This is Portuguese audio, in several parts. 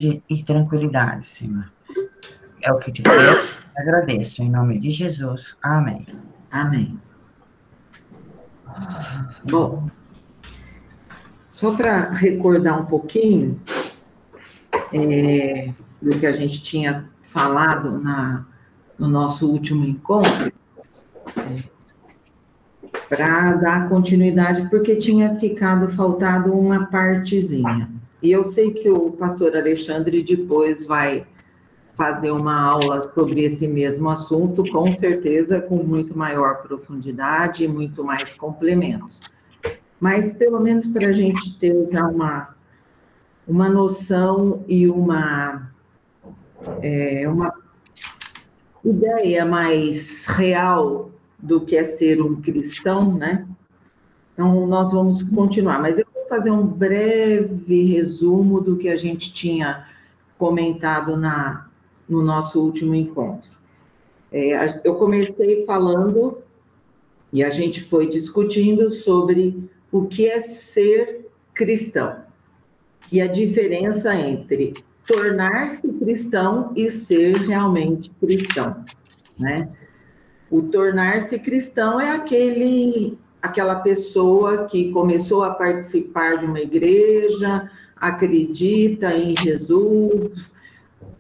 e tranquilidade, Senhor. É o que te peço e agradeço, em nome de Jesus. Amém. Amém. Bom, só para recordar um pouquinho do que a gente tinha falado no nosso último encontro, para dar continuidade, porque tinha faltado uma partezinha. E eu sei que o pastor Alexandre depois vai fazer uma aula sobre esse mesmo assunto, com certeza com muito maior profundidade e muito mais complementos. Mas, pelo menos para a gente ter já uma noção e uma ideia mais real do que é ser um cristão, né? Então, nós vamos continuar, mas eu vou fazer um breve resumo do que a gente tinha comentado no nosso último encontro. Eu comecei falando, e a gente foi discutindo sobre o que é ser cristão, e a diferença entre tornar-se cristão e ser realmente cristão, né? O tornar-se cristão é aquela pessoa que começou a participar de uma igreja, acredita em Jesus,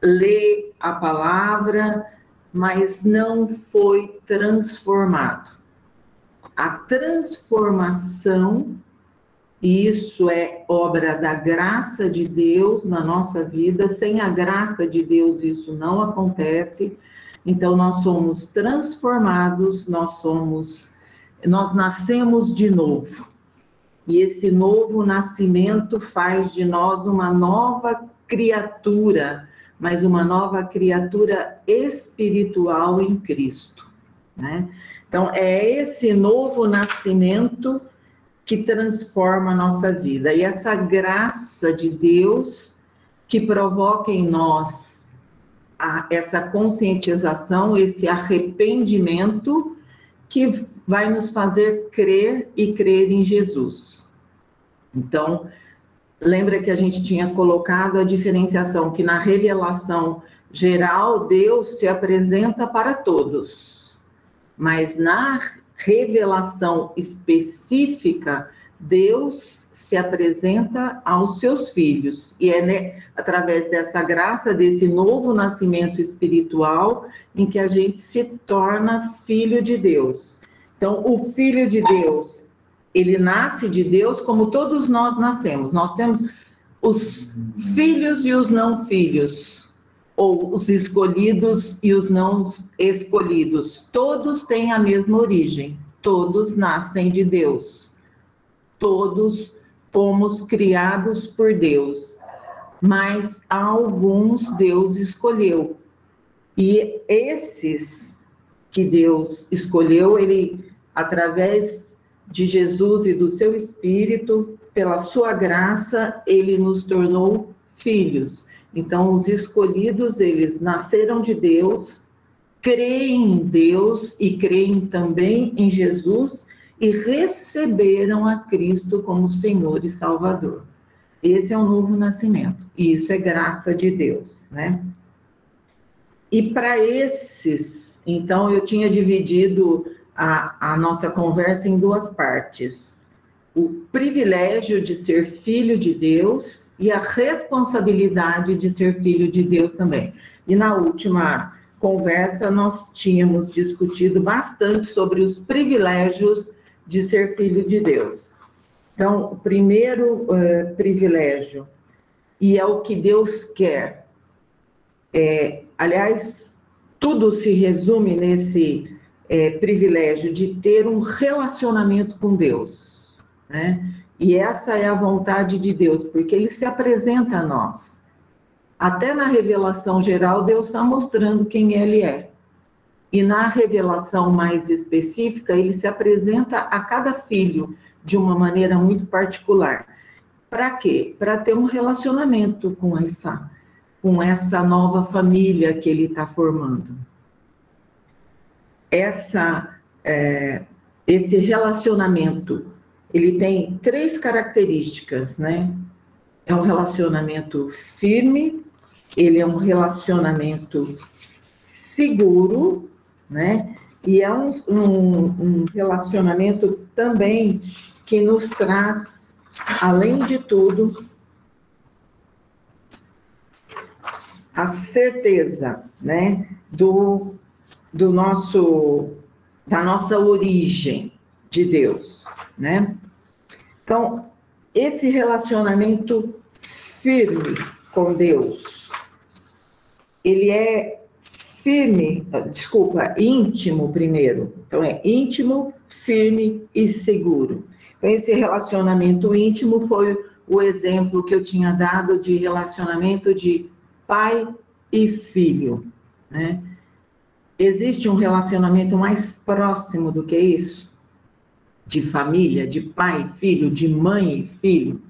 lê a palavra, mas não foi transformado. A transformação, e isso é obra da graça de Deus na nossa vida, sem a graça de Deus isso não acontece. Então, nós somos transformados, nós nascemos de novo. E esse novo nascimento faz de nós uma nova criatura, mas uma nova criatura espiritual em Cristo, né? Então, é esse novo nascimento que transforma a nossa vida. E essa graça de Deus que provoca em nós essa conscientização, esse arrependimento que vai nos fazer crer e crer em Jesus. Então, lembra que a gente tinha colocado a diferenciação que na revelação geral Deus se apresenta para todos, mas na revelação específica Deus se apresenta aos seus filhos, e é, né, através dessa graça, desse novo nascimento espiritual, em que a gente se torna filho de Deus. Então, o filho de Deus, ele nasce de Deus como todos nós nascemos. Nós temos os filhos e os não filhos, ou os escolhidos e os não escolhidos. Todos têm a mesma origem, todos nascem de Deus. Todos fomos criados por Deus, mas alguns Deus escolheu. E esses que Deus escolheu, ele, através de Jesus e do seu Espírito, pela sua graça, ele nos tornou filhos. Então, os escolhidos, eles nasceram de Deus, creem em Deus e creem também em Jesus, e receberam a Cristo como Senhor e Salvador. Esse é o novo nascimento, e isso é graça de Deus, né? E para esses, então, eu tinha dividido a nossa conversa em duas partes. O privilégio de ser filho de Deus e a responsabilidade de ser filho de Deus também. E na última conversa, nós tínhamos discutido bastante sobre os privilégios de ser filho de Deus. Então, o primeiro privilégio, e é o que Deus quer, aliás, tudo se resume nesse privilégio de ter um relacionamento com Deus, né? E essa é a vontade de Deus, porque Ele se apresenta a nós. Até na revelação geral, Deus está mostrando quem Ele é. E na revelação mais específica, Ele se apresenta a cada filho de uma maneira muito particular. Para quê? Para ter um relacionamento com essa nova família que Ele está formando. Esse relacionamento, ele tem 3 características, né? É um relacionamento firme, ele é um relacionamento seguro, né? E é um relacionamento também que nos traz, além de tudo, a certeza, né, da nossa origem de Deus, né? Então, esse relacionamento firme com Deus, ele é íntimo primeiro. Então, é íntimo, firme e seguro. Então, esse relacionamento íntimo foi o exemplo que eu tinha dado de relacionamento de pai e filho, né? Existe um relacionamento mais próximo do que isso? De família, de pai e filho, de mãe e filho,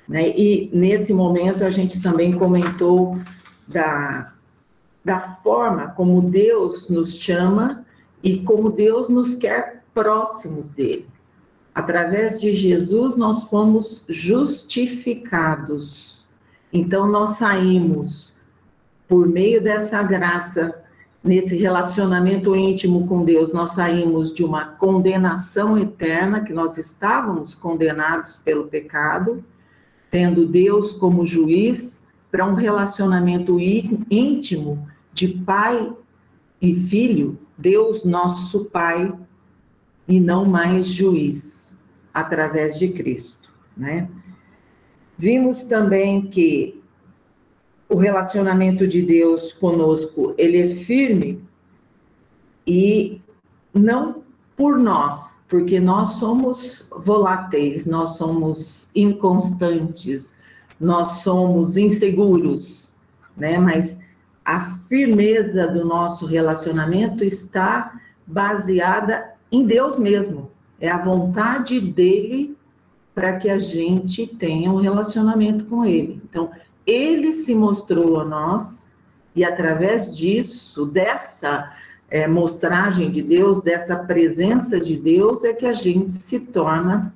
né? E nesse momento a gente também comentou da forma como Deus nos chama e como Deus nos quer próximos dele. Através de Jesus nós fomos justificados. Então nós saímos, por meio dessa graça, nesse relacionamento íntimo com Deus, nós saímos de uma condenação eterna, que nós estávamos condenados pelo pecado, tendo Deus como juiz, para um relacionamento íntimo de pai e filho, Deus nosso Pai, e não mais juiz, através de Cristo, né? Vimos também que o relacionamento de Deus conosco, ele é firme e não por nós, porque nós somos voláteis, nós somos inconstantes, nós somos inseguros, né? Mas a firmeza do nosso relacionamento está baseada em Deus mesmo. É a vontade dele para que a gente tenha um relacionamento com ele. Então, ele se mostrou a nós e através disso, dessa mostragem de Deus, dessa presença de Deus, é que a gente se torna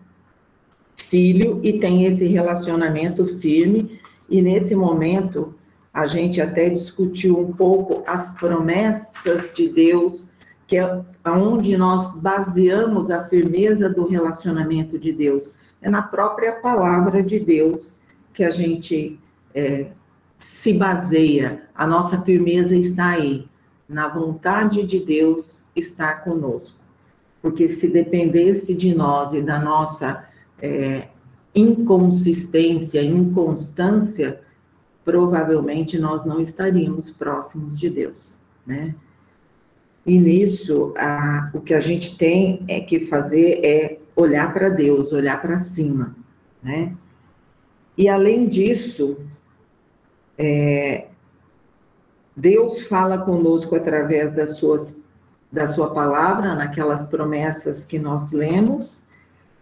filho e tem esse relacionamento firme. E nesse momento, a gente até discutiu um pouco as promessas de Deus, que é onde nós baseamos a firmeza do relacionamento de Deus. É na própria palavra de Deus que a gente se baseia, a nossa firmeza está aí, na vontade de Deus estar conosco. Porque se dependesse de nós e da nossa inconsistência, inconstância, provavelmente nós não estaríamos próximos de Deus, né? E nisso, o que a gente tem que fazer é olhar para Deus, olhar para cima, né? E além disso, Deus fala conosco através da sua palavra, naquelas promessas que nós lemos,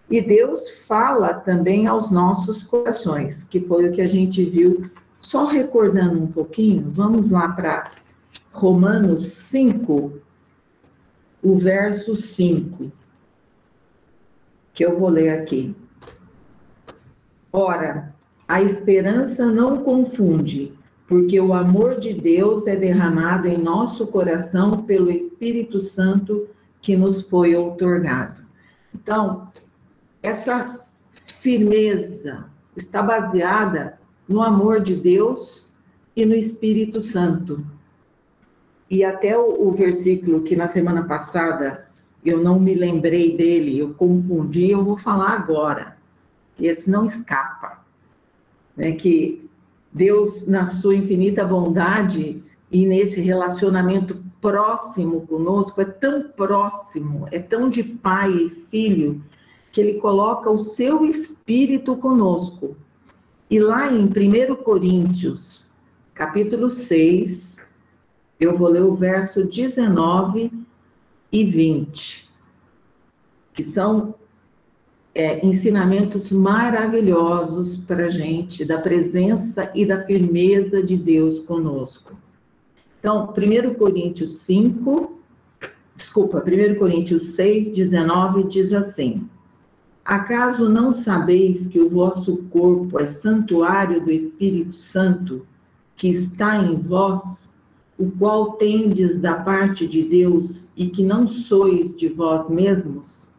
e Deus fala também aos nossos corações, que foi o que a gente viu. Só recordando um pouquinho, vamos lá para Romanos 5, o verso 5, que eu vou ler aqui. Ora, a esperança não confunde, porque o amor de Deus é derramado em nosso coração pelo Espírito Santo que nos foi outorgado. Então, essa firmeza está baseada no amor de Deus e no Espírito Santo. E até o versículo que na semana passada eu não me lembrei dele, eu confundi, eu vou falar agora. Esse não escapa, né? Que Deus, na sua infinita bondade e nesse relacionamento próximo conosco, é tão próximo, é tão de pai e filho, que ele coloca o seu Espírito conosco. E lá em 1 Coríntios, capítulo 6, eu vou ler o verso 19 e 20, que são ensinamentos maravilhosos para a gente, da presença e da firmeza de Deus conosco. Então, 1 Coríntios 6, 19, diz assim: acaso não sabeis que o vosso corpo é santuário do Espírito Santo, que está em vós, o qual tendes da parte de Deus, e que não sois de vós mesmos,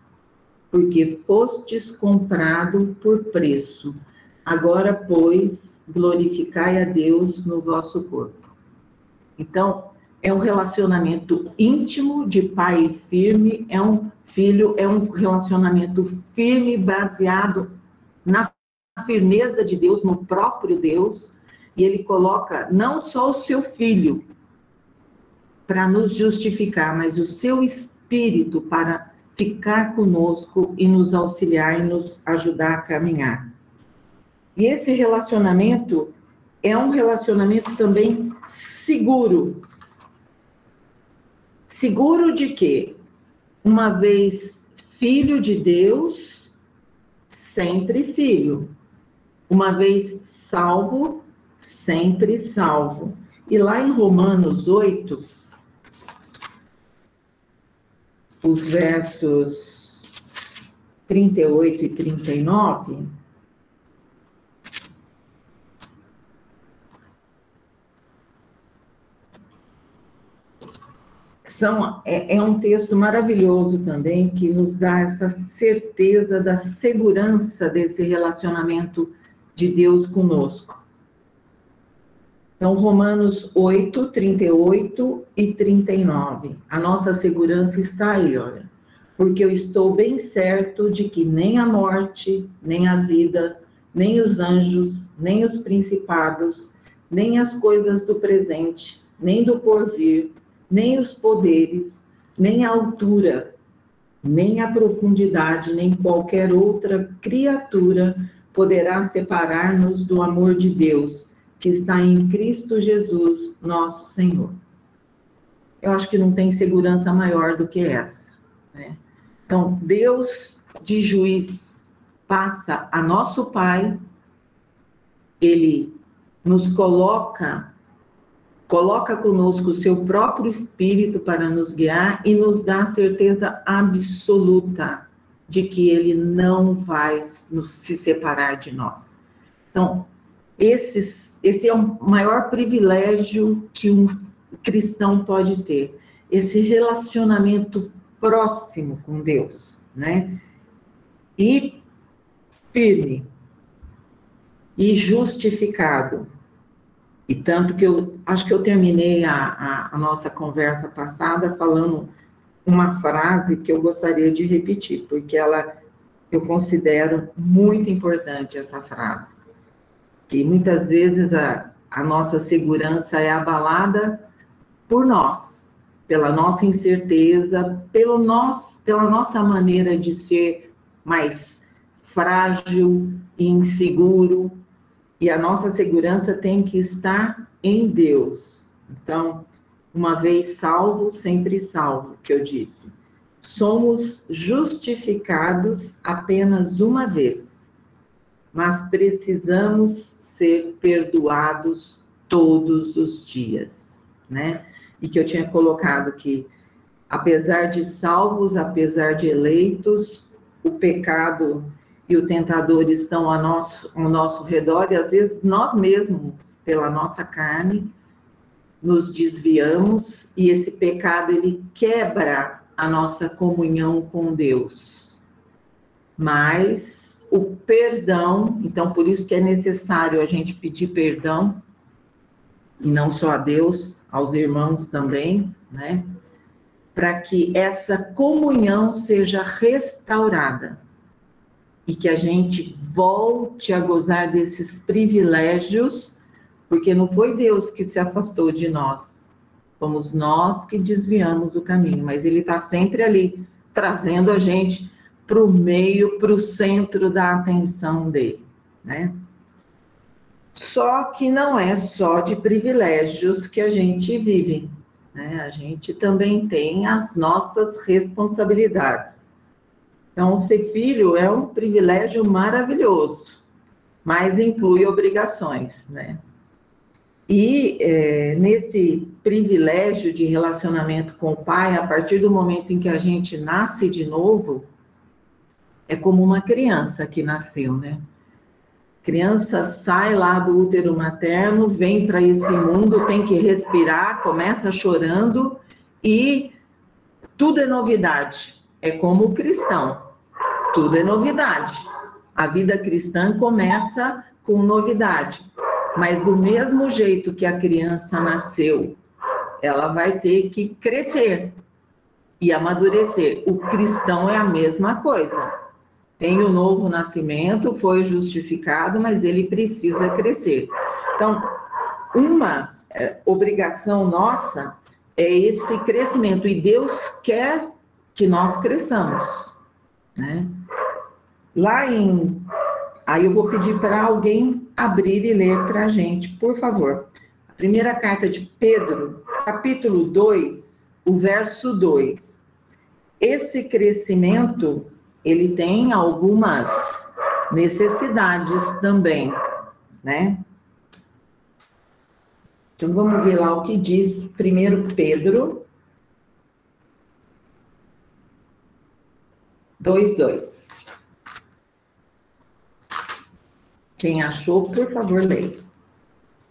porque fostes comprado por preço. Agora, pois, glorificai a Deus no vosso corpo. Então, é um relacionamento íntimo de pai e firme, é um relacionamento firme, baseado na firmeza de Deus, no próprio Deus, e ele coloca não só o seu filho para nos justificar, mas o seu espírito para ficar conosco e nos auxiliar e nos ajudar a caminhar. E esse relacionamento é um relacionamento também seguro. Seguro de quê? Uma vez filho de Deus, sempre filho. Uma vez salvo, sempre salvo. E lá em Romanos 8, os versos 38 e 39, é um texto maravilhoso também, que nos dá essa certeza da segurança desse relacionamento de Deus conosco. Então, Romanos 8, 38 e 39. A nossa segurança está aí, olha. Porque eu estou bem certo de que nem a morte, nem a vida, nem os anjos, nem os principados, nem as coisas do presente, nem do porvir, nem os poderes, nem a altura, nem a profundidade, nem qualquer outra criatura poderá separar-nos do amor de Deus, que está em Cristo Jesus, nosso Senhor. Eu acho que não tem segurança maior do que essa, né? Então, Deus de juiz passa a nosso Pai, ele nos coloca conosco o seu próprio Espírito para nos guiar e nos dá a certeza absoluta de que ele não vai se separar de nós. Então, esse é o maior privilégio que um cristão pode ter, esse relacionamento próximo com Deus, né? E firme, e justificado. E tanto que eu acho que eu terminei a nossa conversa passada falando uma frase que eu gostaria de repetir, porque eu considero muito importante essa frase. Que muitas vezes a nossa segurança é abalada por nós, pela nossa incerteza, pela nossa maneira de ser mais frágil e inseguro, e a nossa segurança tem que estar em Deus. Então, uma vez salvo, sempre salvo, que eu disse. Somos justificados apenas uma vez, mas precisamos ser perdoados todos os dias, né? E que eu tinha colocado que, apesar de salvos, apesar de eleitos, o pecado e o tentador estão ao nosso redor, e às vezes nós mesmos, pela nossa carne, nos desviamos, e esse pecado, ele quebra a nossa comunhão com Deus. Mas o perdão, então por isso que é necessário a gente pedir perdão, e não só a Deus, aos irmãos também, né? Para que essa comunhão seja restaurada e que a gente volte a gozar desses privilégios, porque não foi Deus que se afastou de nós, fomos nós que desviamos o caminho, mas ele está sempre ali, trazendo a gente para o meio, para o centro da atenção dele, né? Só que não é só de privilégios que a gente vive, né? A gente também tem as nossas responsabilidades. Então, ser filho é um privilégio maravilhoso, mas inclui obrigações, né? E nesse privilégio de relacionamento com o pai, a partir do momento em que a gente nasce de novo, é como uma criança que nasceu, né? Criança sai lá do útero materno, vem para esse mundo, tem que respirar, começa chorando e tudo é novidade. É como o cristão, tudo é novidade. A vida cristã começa com novidade, mas do mesmo jeito que a criança nasceu, ela vai ter que crescer e amadurecer. O cristão é a mesma coisa. Tem o novo nascimento, foi justificado, mas ele precisa crescer. Então, uma obrigação nossa é esse crescimento, e Deus quer que nós cresçamos, né? Aí eu vou pedir para alguém abrir e ler para a gente, por favor. A primeira carta de Pedro, capítulo 2, o verso 2. Esse crescimento, ele tem algumas necessidades também, né? Então, vamos ver lá o que diz 1 Pedro 2:2. Quem achou, por favor, leia.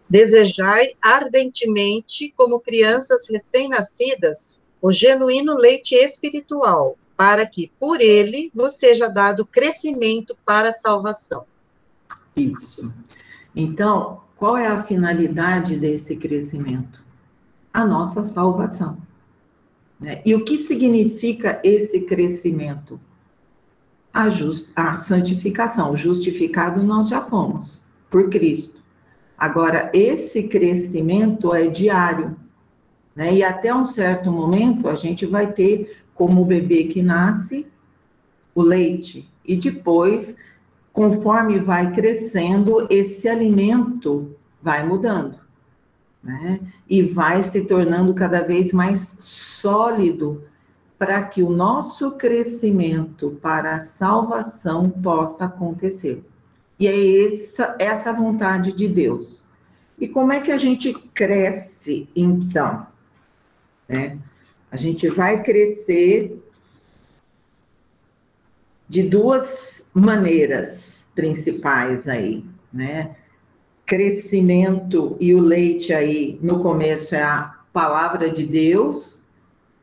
Desejai ardentemente, como crianças recém-nascidas, o genuíno leite espiritual, para que, por ele, vos seja dado crescimento para a salvação. Isso. Então, qual é a finalidade desse crescimento? A nossa salvação, né? E o que significa esse crescimento? A santificação. Justificado nós já fomos, por Cristo. Agora, esse crescimento é diário, né? E até um certo momento, a gente vai ter, como o bebê que nasce, o leite. E depois, conforme vai crescendo, esse alimento vai mudando, né? E vai se tornando cada vez mais sólido, para que o nosso crescimento para a salvação possa acontecer. E é essa a vontade de Deus. E como é que a gente cresce, então? Né? A gente vai crescer de duas maneiras principais aí, né? Crescimento, e o leite aí, no começo, é a palavra de Deus,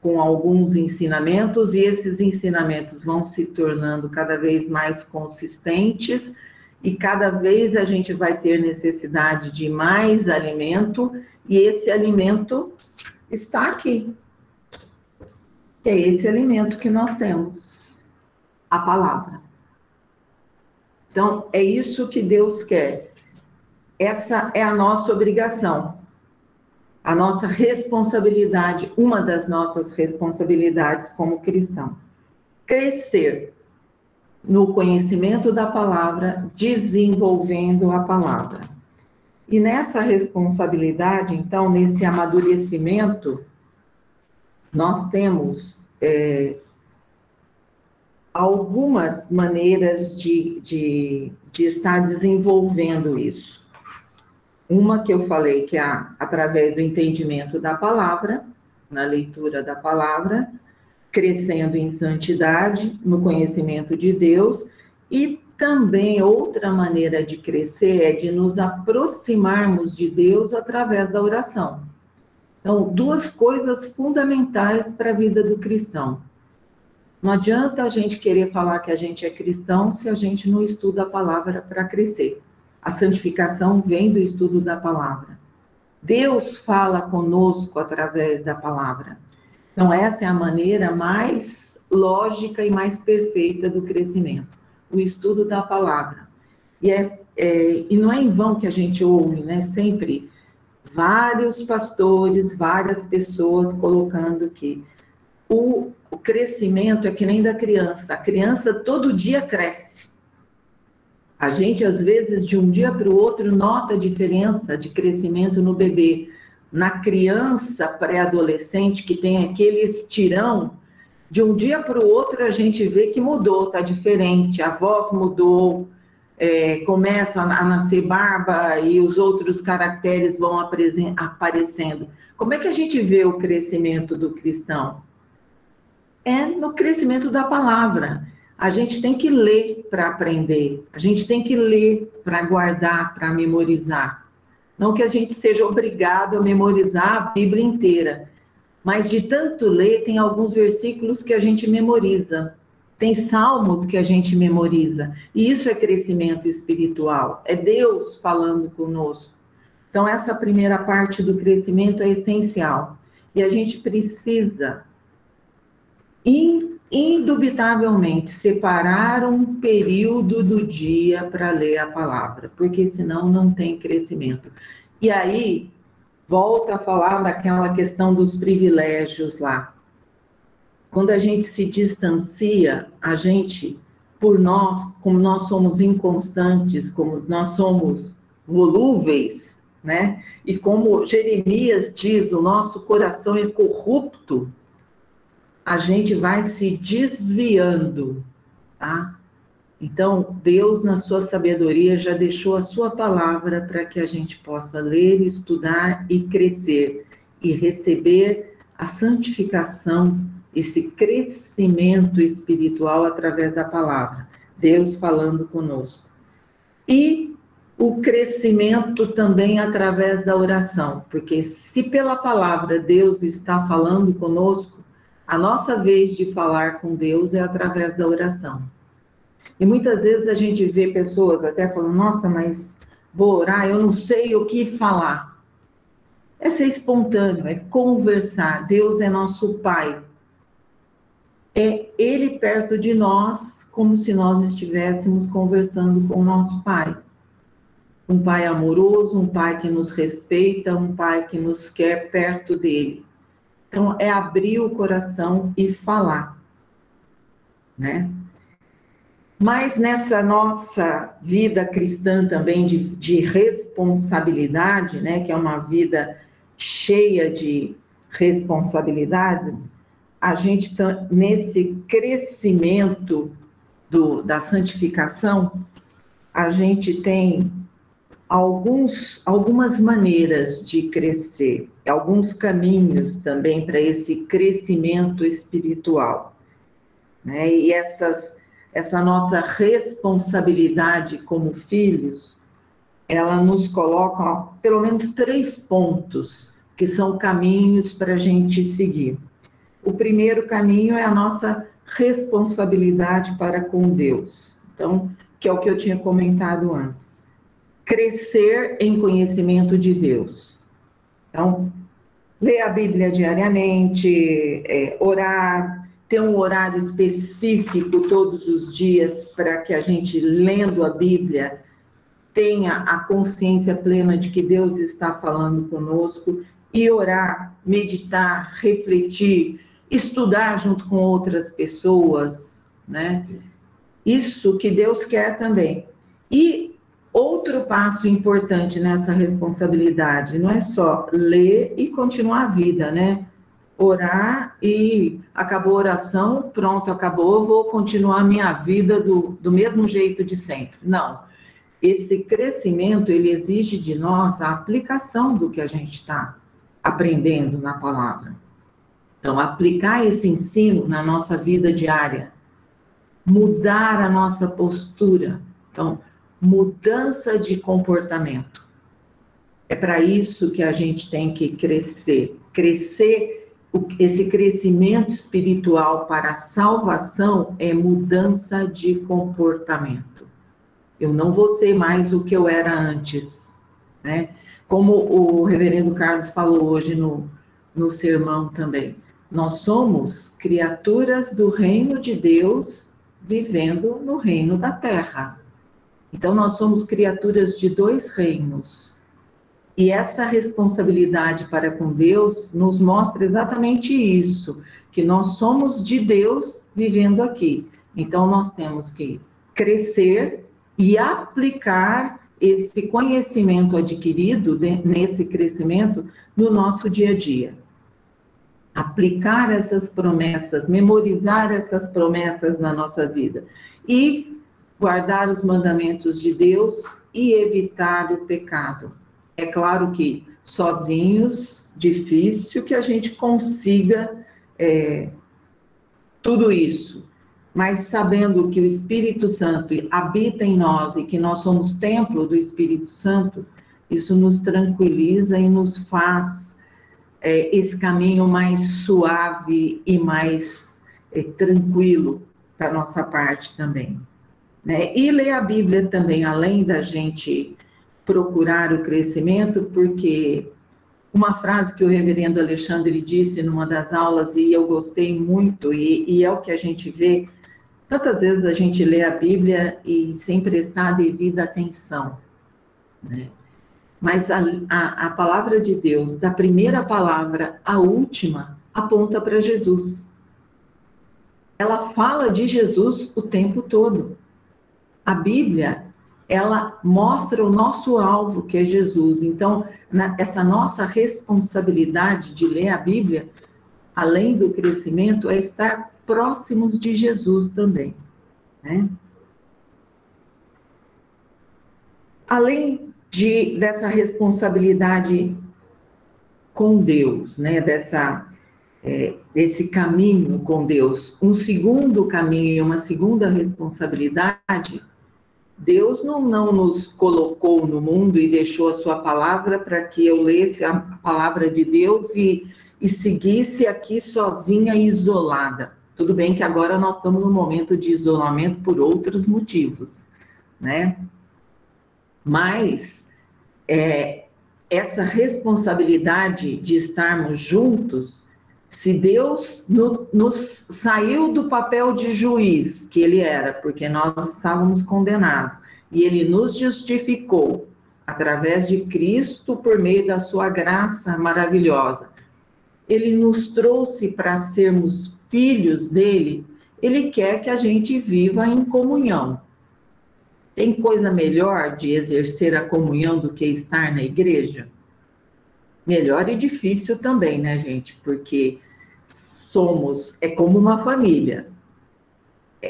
com alguns ensinamentos, e esses ensinamentos vão se tornando cada vez mais consistentes, e cada vez a gente vai ter necessidade de mais alimento, e esse alimento está aqui. É esse alimento que nós temos, a palavra. Então, é isso que Deus quer. Essa é a nossa obrigação. A nossa responsabilidade, uma das nossas responsabilidades como cristão. Crescer no conhecimento da palavra, desenvolvendo a palavra. E nessa responsabilidade, então, nesse amadurecimento, nós temos algumas maneiras de estar desenvolvendo isso. Uma que eu falei, que é através do entendimento da palavra, na leitura da palavra, crescendo em santidade, no conhecimento de Deus, e também outra maneira de crescer é de nos aproximarmos de Deus através da oração. Então, duas coisas fundamentais para a vida do cristão. Não adianta a gente querer falar que a gente é cristão se a gente não estuda a palavra para crescer. A santificação vem do estudo da palavra. Deus fala conosco através da palavra. Então, essa é a maneira mais lógica e mais perfeita do crescimento, o estudo da palavra. E não é em vão que a gente ouve, né, sempre vários pastores, várias pessoas colocando que o crescimento é que nem da criança. A criança todo dia cresce. A gente, às vezes, de um dia para o outro, nota a diferença de crescimento no bebê. Na criança pré-adolescente, que tem aquele estirão, de um dia para o outro a gente vê que mudou, está diferente, a voz mudou, começa a nascer barba e os outros caracteres vão aparecendo. Como é que a gente vê o crescimento do cristão? É no crescimento da palavra. A gente tem que ler para aprender, a gente tem que ler para guardar, para memorizar. Não que a gente seja obrigado a memorizar a Bíblia inteira, mas de tanto ler, tem alguns versículos que a gente memoriza. Tem salmos que a gente memoriza. E isso é crescimento espiritual. É Deus falando conosco. Então, essa primeira parte do crescimento é essencial. E a gente precisa, indubitavelmente, separar um período do dia para ler a palavra, porque senão não tem crescimento. E aí, volta a falar daquela questão dos privilégios lá. Quando a gente se distancia, a gente, por nós, como nós somos inconstantes, como nós somos volúveis, né? E como Jeremias diz, o nosso coração é corrupto, a gente vai se desviando, tá? Então, Deus, na sua sabedoria, já deixou a sua palavra para que a gente possa ler, estudar e crescer, e receber a santificação, esse crescimento espiritual através da palavra. Deus falando conosco. E o crescimento também através da oração, porque se pela palavra Deus está falando conosco, a nossa vez de falar com Deus é através da oração. E muitas vezes a gente vê pessoas até falando, nossa, mas vou orar, eu não sei o que falar. É ser espontâneo, é conversar. Deus é nosso Pai. É Ele perto de nós, como se nós estivéssemos conversando com o nosso Pai. Um Pai amoroso, um Pai que nos respeita, um Pai que nos quer perto dele. Então, é abrir o coração e falar, né? Mas nessa nossa vida cristã também de responsabilidade, né, que é uma vida cheia de responsabilidades, a gente está nesse crescimento da santificação, a gente tem algumas maneiras de crescer, alguns caminhos também para esse crescimento espiritual, né? E essa nossa responsabilidade como filhos, ela nos coloca, ó, pelo menos 3 pontos, que são caminhos para a gente seguir. O primeiro caminho é a nossa responsabilidade para com Deus. Então, que é o que eu tinha comentado antes. Crescer em conhecimento de Deus. Então, ler a Bíblia diariamente, orar, ter um horário específico todos os dias para que a gente, lendo a Bíblia, tenha a consciência plena de que Deus está falando conosco, e orar, meditar, refletir, estudar junto com outras pessoas, né? Isso que Deus quer também. E outro passo importante nessa responsabilidade, não é só ler e continuar a vida, né? Orar e acabou a oração, pronto, acabou, vou continuar a minha vida do mesmo jeito de sempre. Não. Esse crescimento, ele exige de nós a aplicação do que a gente está aprendendo na palavra. Então, aplicar esse ensino na nossa vida diária, mudar a nossa postura. Então, mudança de comportamento. É para isso que a gente tem que crescer. Esse crescimento espiritual para a salvação é mudança de comportamento. Eu não vou ser mais o que eu era antes, né? Como o reverendo Carlos falou hoje no sermão também. Nós somos criaturas do reino de Deus vivendo no reino da terra. Então, nós somos criaturas de 2 reinos. E essa responsabilidade para com Deus nos mostra exatamente isso, que nós somos de Deus vivendo aqui. Então, nós temos que crescer e aplicar esse conhecimento adquirido nesse crescimento no nosso dia a dia. Aplicar essas promessas, memorizar essas promessas na nossa vida. E guardar os mandamentos de Deus e evitar o pecado. É claro que sozinhos, difícil que a gente consiga tudo isso, mas sabendo que o Espírito Santo habita em nós e que nós somos templo do Espírito Santo, isso nos tranquiliza e nos faz esse caminho mais suave e mais tranquilo da nossa parte também. Né? E ler a Bíblia também, além da gente procurar o crescimento, porque uma frase que o reverendo Alexandre disse numa das aulas, e eu gostei muito, e é o que a gente vê, tantas vezes a gente lê a Bíblia e sem prestar a devida atenção, né? Mas a palavra de Deus, da primeira palavra à última, aponta para Jesus. Ela fala de Jesus o tempo todo. A Bíblia, ela mostra o nosso alvo, que é Jesus. Então, essa nossa responsabilidade de ler a Bíblia, além do crescimento, é estar próximos de Jesus também, né? Além dessa responsabilidade com Deus, né? Desse caminho com Deus, um segundo caminho, uma segunda responsabilidade. Deus não nos colocou no mundo e deixou a sua palavra para que eu lesse a palavra de Deus e seguisse aqui sozinha e isolada. Tudo bem que agora nós estamos num momento de isolamento por outros motivos, né? Mas essa responsabilidade de estarmos juntos, se Deus nos saiu do papel de juiz que ele era, porque nós estávamos condenados, e ele nos justificou através de Cristo por meio da sua graça maravilhosa, ele nos trouxe para sermos filhos dele, ele quer que a gente viva em comunhão. Tem coisa melhor de exercer a comunhão do que estar na igreja? Melhor e difícil também, né, gente? Porque é como uma família.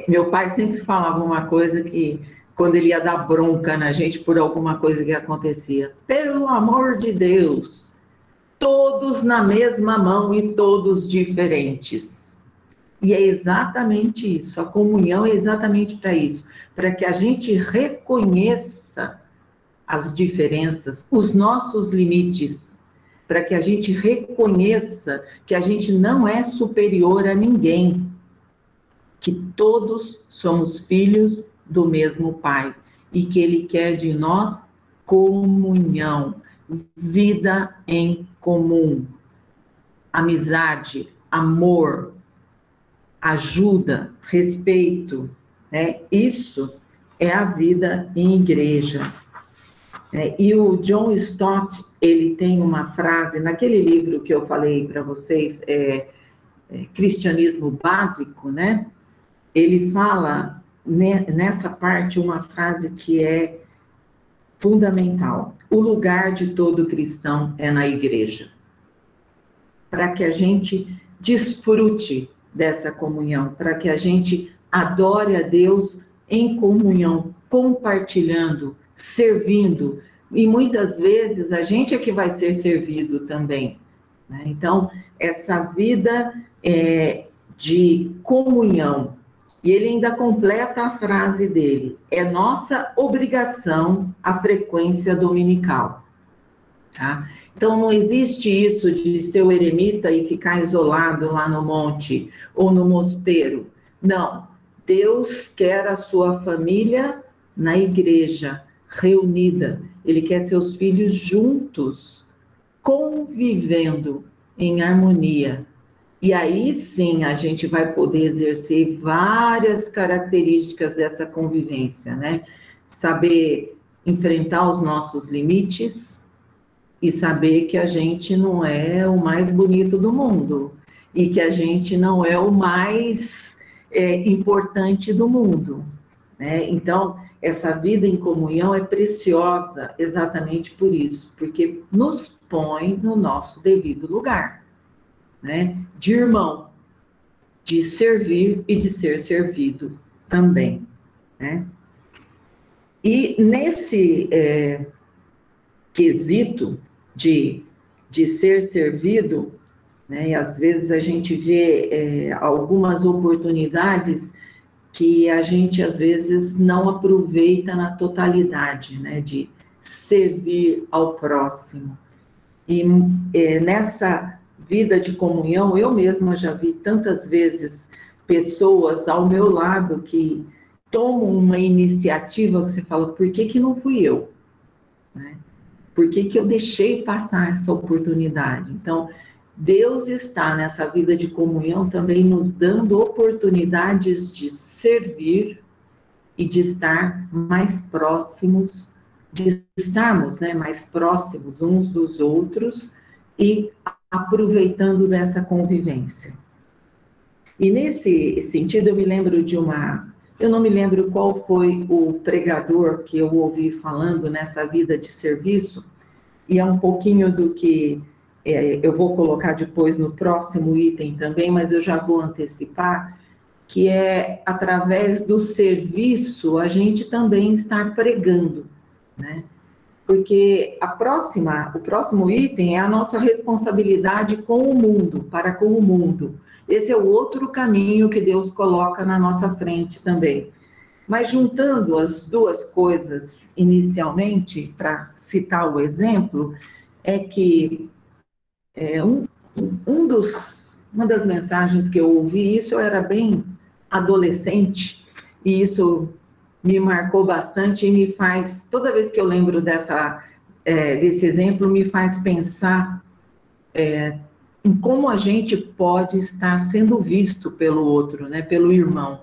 Meu pai sempre falava uma coisa que, quando ele ia dar bronca na gente por alguma coisa que acontecia, pelo amor de Deus, todos na mesma mão e todos diferentes. E é exatamente isso, a comunhão é exatamente para isso, para que a gente reconheça as diferenças, os nossos limites, para que a gente reconheça que a gente não é superior a ninguém, que todos somos filhos do mesmo Pai e que Ele quer de nós comunhão, vida em comum, amizade, amor, ajuda, respeito, né? Isso é a vida em igreja. E o John Stott, ele tem uma frase, naquele livro que eu falei para vocês, Cristianismo Básico, né? Ele fala nessa parte uma frase que é fundamental. O lugar de todo cristão é na igreja. Para que a gente desfrute dessa comunhão, para que a gente adore a Deus em comunhão, compartilhando, servindo, e muitas vezes a gente é que vai ser servido também, né? Então, essa vida de comunhão, e ele ainda completa a frase dele, é nossa obrigação a frequência dominical, tá? Então, não existe isso de ser o eremita e ficar isolado lá no monte ou no mosteiro. Não, Deus quer a sua família na igreja, reunida. Ele quer seus filhos juntos, convivendo em harmonia. E aí sim a gente vai poder exercer várias características dessa convivência, né? Saber enfrentar os nossos limites e saber que a gente não é o mais bonito do mundo e que a gente não é o mais importante do mundo, né? Então, essa vida em comunhão é preciosa exatamente por isso, porque nos põe no nosso devido lugar, né? De irmão, de servir e de ser servido também, né? E nesse quesito de ser servido, né, e às vezes a gente vê algumas oportunidades que a gente, às vezes, não aproveita na totalidade, né, de servir ao próximo. E nessa vida de comunhão, eu mesma já vi tantas vezes pessoas ao meu lado que tomam uma iniciativa que você fala, por que que não fui eu? Né? Por que que eu deixei passar essa oportunidade? Então, Deus está nessa vida de comunhão também nos dando oportunidades de servir e de estar mais próximos, de estarmos, né, mais próximos uns dos outros e aproveitando dessa convivência. E nesse sentido, eu me lembro de eu não me lembro qual foi o pregador que eu ouvi falando nessa vida de serviço, e é um pouquinho do que eu vou colocar depois no próximo item também, mas eu já vou antecipar, que é através do serviço a gente também estar pregando, né? Porque o próximo item é a nossa responsabilidade com o mundo, para com o mundo. Esse é o outro caminho que Deus coloca na nossa frente também. Mas juntando as duas coisas inicialmente, para citar o exemplo, é que uma das mensagens que eu ouvi, isso eu era bem adolescente, e isso me marcou bastante e me faz, toda vez que eu lembro desse exemplo, me faz pensar em como a gente pode estar sendo visto pelo outro, né, pelo irmão.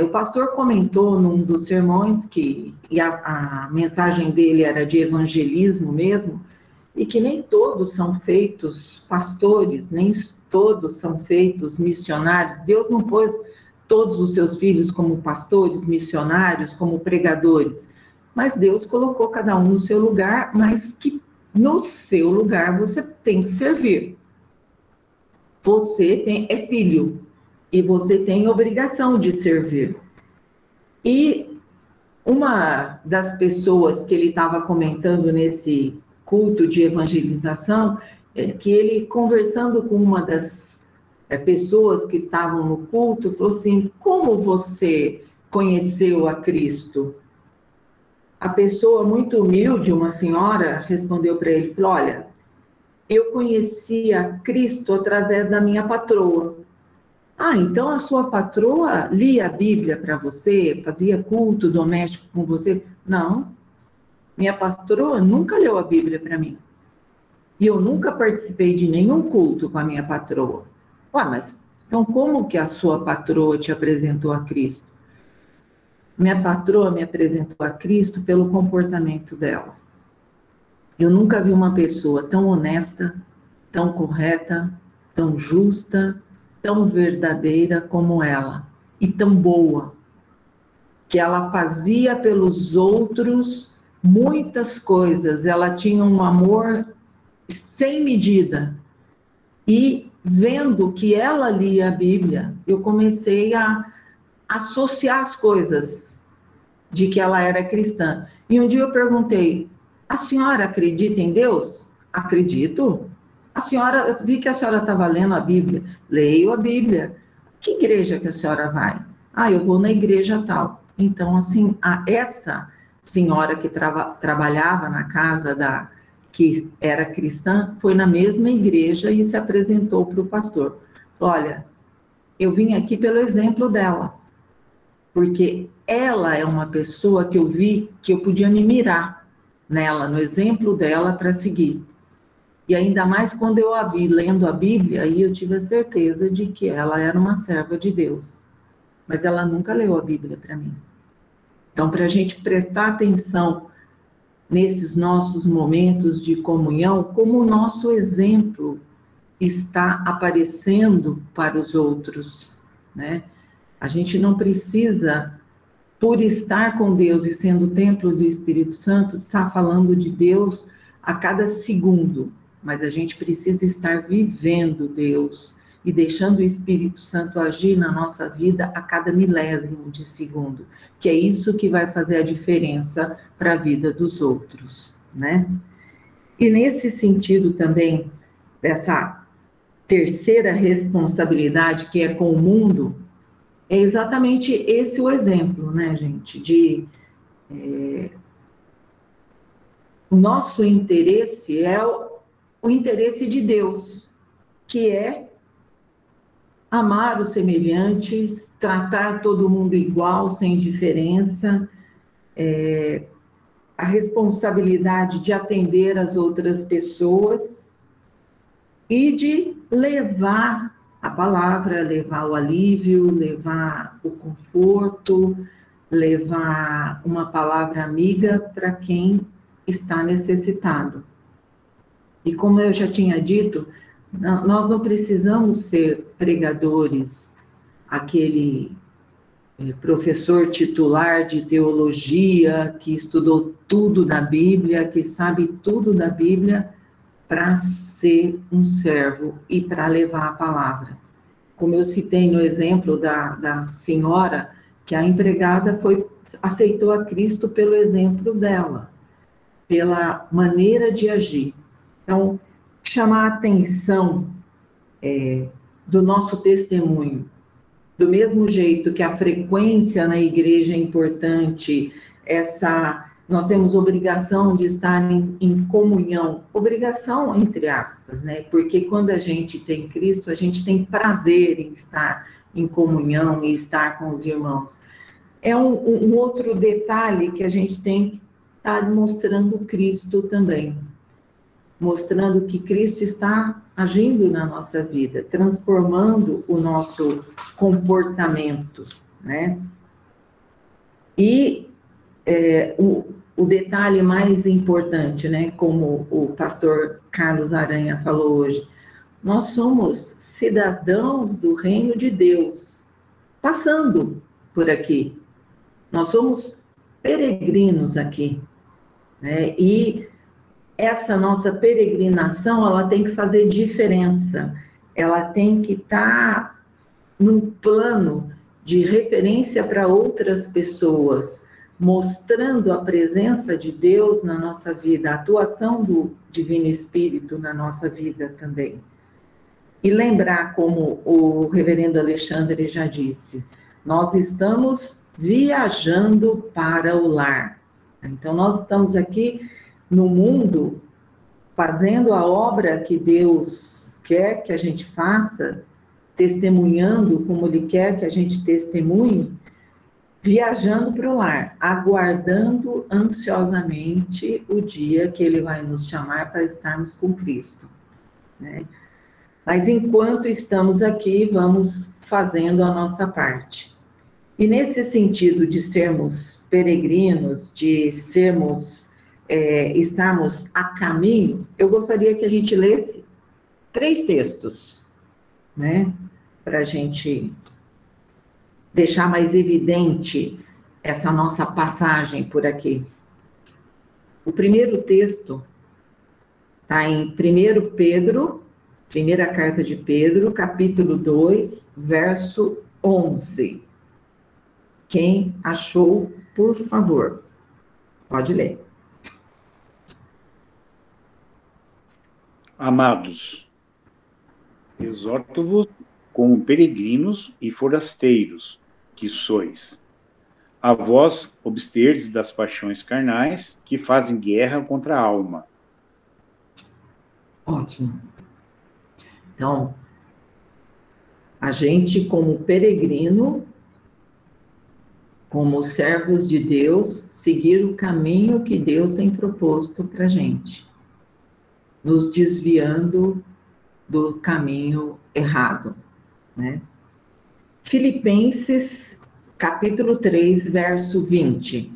O pastor comentou num dos sermões e a mensagem dele era de evangelismo mesmo, e que nem todos são feitos pastores, nem todos são feitos missionários. Deus não pôs todos os seus filhos como pastores, missionários, como pregadores, mas Deus colocou cada um no seu lugar, mas que no seu lugar você tem que servir. Você é filho e você tem obrigação de servir. E uma das pessoas que ele estava comentando nesse culto de evangelização, que ele, conversando com uma das pessoas que estavam no culto, falou assim, como você conheceu a Cristo? A pessoa muito humilde, uma senhora, respondeu para ele, falou, olha, eu conheci a Cristo através da minha patroa. Ah, então a sua patroa lia a Bíblia para você, fazia culto doméstico com você? Não. Minha patroa nunca leu a Bíblia para mim. E eu nunca participei de nenhum culto com a minha patroa. Ué, mas então como que a sua patroa te apresentou a Cristo? Minha patroa me apresentou a Cristo pelo comportamento dela. Eu nunca vi uma pessoa tão honesta, tão correta, tão justa, tão verdadeira como ela. E tão boa. Que ela fazia pelos outros muitas coisas, ela tinha um amor sem medida. E vendo que ela lia a Bíblia, eu comecei a associar as coisas de que ela era cristã. E um dia eu perguntei, a senhora acredita em Deus? Acredito. Eu vi que a senhora estava lendo a Bíblia. Leio a Bíblia. Que igreja que a senhora vai? Ah, eu vou na igreja tal. Então, assim, essa senhora que trabalhava na casa que era cristã, foi na mesma igreja e se apresentou para o pastor. Olha, eu vim aqui pelo exemplo dela, porque ela é uma pessoa que eu vi que eu podia me mirar nela, no exemplo dela para seguir. E ainda mais quando eu a vi lendo a Bíblia, aí eu tive a certeza de que ela era uma serva de Deus. Mas ela nunca leu a Bíblia para mim. Então, para a gente prestar atenção nesses nossos momentos de comunhão, como o nosso exemplo está aparecendo para os outros, né? A gente não precisa, por estar com Deus e sendo o templo do Espírito Santo, estar falando de Deus a cada segundo, mas a gente precisa estar vivendo Deus e deixando o Espírito Santo agir na nossa vida a cada milésimo de segundo, que é isso que vai fazer a diferença para a vida dos outros, né? E nesse sentido também, dessa terceira responsabilidade, que é com o mundo, É exatamente esse o exemplo, né, gente, de o nosso interesse é o interesse de Deus, que é amar os semelhantes, tratar todo mundo igual, sem diferença, a responsabilidade de atender as outras pessoas e de levar a palavra, levar o alívio, levar o conforto, levar uma palavra amiga para quem está necessitado. E como eu já tinha dito, nós não precisamos ser pregadores, aquele professor titular de teologia que estudou tudo da Bíblia, que sabe tudo da Bíblia, para ser um servo e para levar a palavra. Como eu citei no exemplo da senhora, que a empregada aceitou a Cristo pelo exemplo dela, pela maneira de agir. Então, chamar a atenção do nosso testemunho, do mesmo jeito que a frequência na igreja é importante, nós temos obrigação de estar em comunhão, obrigação entre aspas, né? Porque quando a gente tem Cristo, a gente tem prazer em estar em comunhão e estar com os irmãos. É um outro detalhe que a gente tem que estar mostrando Cristo também, mostrando que Cristo está agindo na nossa vida, transformando o nosso comportamento, né? E o detalhe mais importante, né, como o pastor Carlos Aranha falou hoje, nós somos cidadãos do reino de Deus, passando por aqui. Nós somos peregrinos aqui, né? E essa nossa peregrinação, ela tem que fazer diferença, ela tem que estar num plano de referência para outras pessoas, mostrando a presença de Deus na nossa vida, a atuação do Divino Espírito na nossa vida também. E lembrar, como o reverendo Alexandre já disse, nós estamos viajando para o lar. Então, nós estamos aqui no mundo fazendo a obra que Deus quer que a gente faça, testemunhando como Ele quer que a gente testemunhe, viajando para o lar, aguardando ansiosamente o dia que Ele vai nos chamar para estarmos com Cristo, né? Mas enquanto estamos aqui, vamos fazendo a nossa parte. E nesse sentido de sermos peregrinos, de estarmos a caminho, eu gostaria que a gente lesse 3 textos, né? Para a gente deixar mais evidente essa nossa passagem por aqui. O primeiro texto está em 1 Pedro, primeira carta de Pedro, capítulo 2, verso 11. Quem achou, por favor, pode ler. Amados, exorto-vos como peregrinos e forasteiros que sois, a vós obsterdes das paixões carnais que fazem guerra contra a alma. Ótimo. Então, a gente como peregrino, como servos de Deus, seguir o caminho que Deus tem proposto para a gente, nos desviando do caminho errado, né? Filipenses, capítulo 3, verso 20.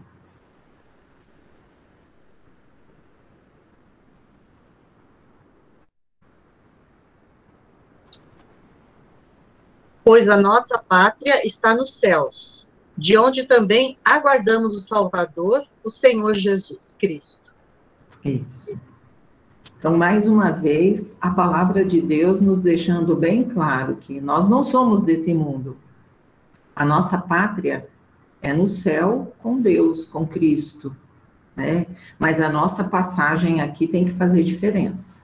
Pois a nossa pátria está nos céus, de onde também aguardamos o Salvador, o Senhor Jesus Cristo. Isso. Então, mais uma vez, a palavra de Deus nos deixando bem claro que nós não somos desse mundo. A nossa pátria é no céu com Deus, com Cristo, né? Mas a nossa passagem aqui tem que fazer diferença.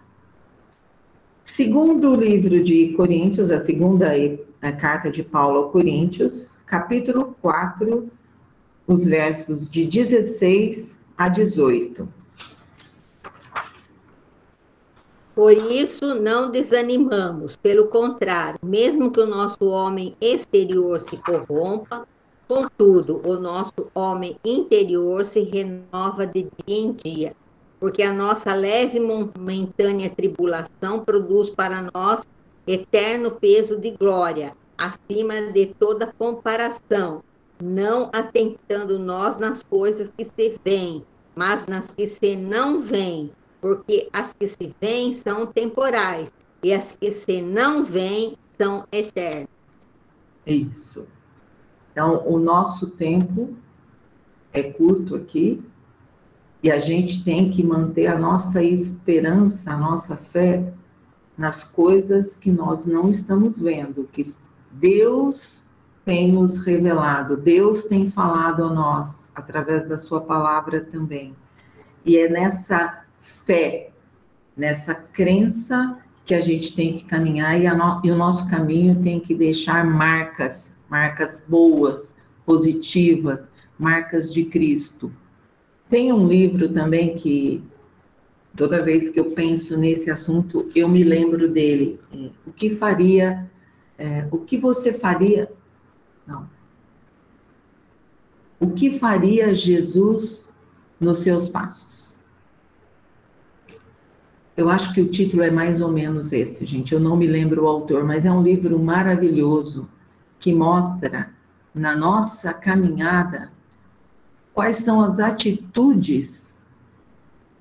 Segundo o livro de Coríntios, a segunda carta de Paulo aos Coríntios, capítulo 4, os versos de 16 a 18. Por isso, não desanimamos, pelo contrário, mesmo que o nosso homem exterior se corrompa, contudo, o nosso homem interior se renova de dia em dia, porque a nossa leve e momentânea tribulação produz para nós eterno peso de glória, acima de toda comparação, não atentando nós nas coisas que se veem, mas nas que se não veem, porque as que se veem são temporais, e as que se não veem são eternas. Isso. Então, o nosso tempo é curto aqui, e a gente tem que manter a nossa esperança, a nossa fé nas coisas que nós não estamos vendo, que Deus tem nos revelado, Deus tem falado a nós, através da sua palavra também. E é nessa fé, nessa crença que a gente tem que caminhar, e o nosso caminho tem que deixar marcas boas, positivas, marcas de Cristo. Tem um livro também que, toda vez que eu penso nesse assunto, eu me lembro dele. O que você faria... Não. O que faria Jesus nos seus passos? Eu acho que o título é mais ou menos esse, gente. Eu não me lembro o autor, mas é um livro maravilhoso que mostra, na nossa caminhada, quais são as atitudes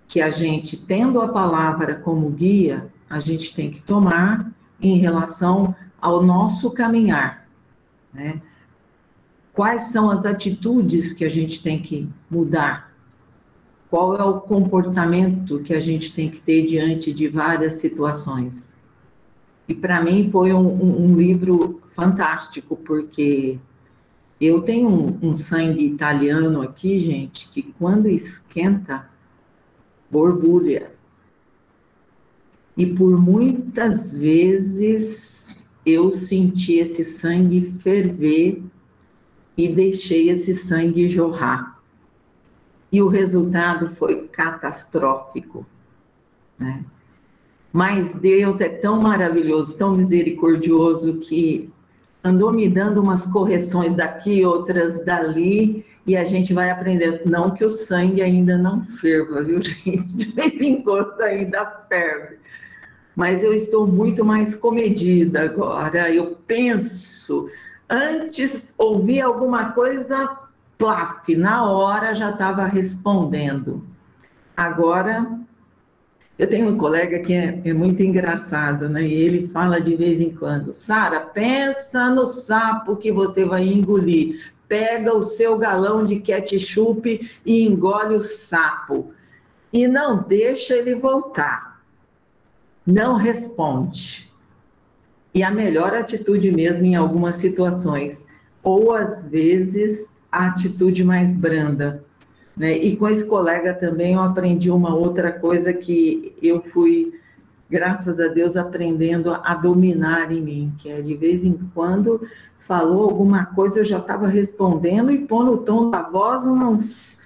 que a gente, tendo a palavra como guia, a gente tem que tomar em relação ao nosso caminhar, né? Quais são as atitudes que a gente tem que mudar? Qual é o comportamento que a gente tem que ter diante de várias situações? E para mim foi um livro fantástico, porque eu tenho um sangue italiano aqui, gente, que quando esquenta, borbulha. E por muitas vezes eu senti esse sangue ferver e deixei esse sangue jorrar. E o resultado foi catastrófico, né? Mas Deus é tão maravilhoso, tão misericordioso, que andou me dando umas correções daqui, outras dali, e a gente vai aprendendo. Não que o sangue ainda não ferva, viu, gente? De vez em quando ainda ferve. Mas eu estou muito mais comedida agora. Eu penso, antes ouvi alguma coisa, plaf, na hora já estava respondendo. Agora, eu tenho um colega que é muito engraçado, né? E ele fala de vez em quando: Sara, pensa no sapo que você vai engolir. Pega o seu galão de ketchup e engole o sapo. E não deixa ele voltar. Não responde. E a melhor atitude mesmo em algumas situações. Ou, às vezes, a atitude mais branda, né? E com esse colega também eu aprendi uma outra coisa que eu fui, graças a Deus, aprendendo a dominar em mim, que é, de vez em quando, falou alguma coisa, eu já estava respondendo e pondo o tom da voz uns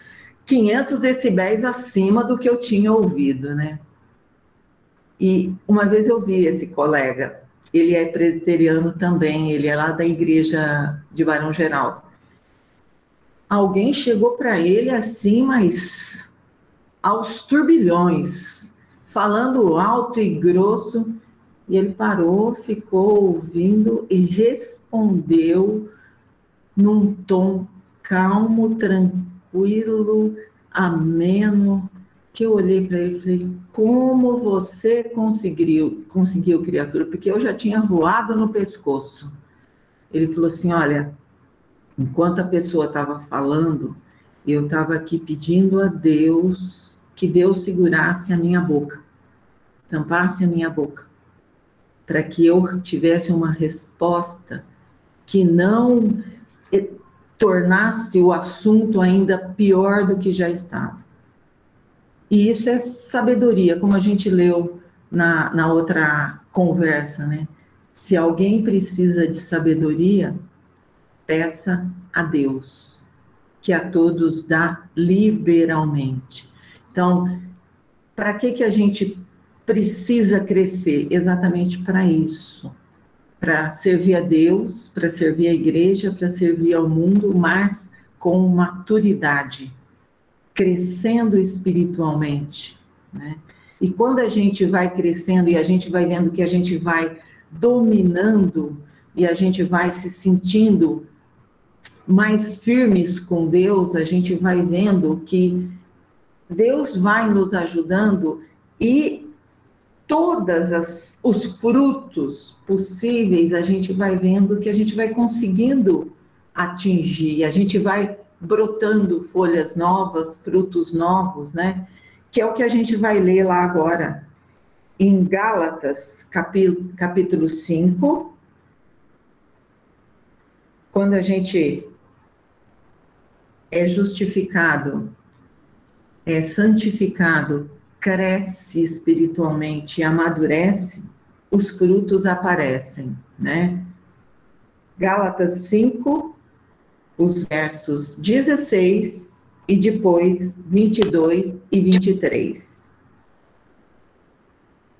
500 decibéis acima do que eu tinha ouvido, né? E uma vez eu vi esse colega, ele é presbiteriano também, ele é lá da igreja de Barão Geraldo. Alguém chegou para ele assim, mas aos turbilhões, falando alto e grosso, e ele parou, ficou ouvindo e respondeu num tom calmo, tranquilo, ameno, que eu olhei para ele e falei: como você conseguiu, criatura? Porque eu já tinha voado no pescoço. Ele falou assim: olha, enquanto a pessoa estava falando, eu estava aqui pedindo a Deus que Deus segurasse a minha boca, tampasse a minha boca, para que eu tivesse uma resposta que não tornasse o assunto ainda pior do que já estava. E isso é sabedoria, como a gente leu na outra conversa, né? Se alguém precisa de sabedoria, peça a Deus, que a todos dá liberalmente. Então, para que a gente precisa crescer? Exatamente para isso. Para servir a Deus, para servir a igreja, para servir ao mundo, mas com maturidade, crescendo espiritualmente, né? E quando a gente vai crescendo e a gente vai vendo que a gente vai dominando e a gente vai se sentindo mais firmes com Deus, a gente vai vendo que Deus vai nos ajudando e todos os frutos possíveis a gente vai vendo que a gente vai conseguindo atingir, a gente vai brotando folhas novas, frutos novos, né? Que é o que a gente vai ler lá agora, em Gálatas, capítulo 5, quando a gente é justificado, é santificado, cresce espiritualmente, amadurece, os frutos aparecem, né? Gálatas 5, os versos 16 e depois 22 e 23.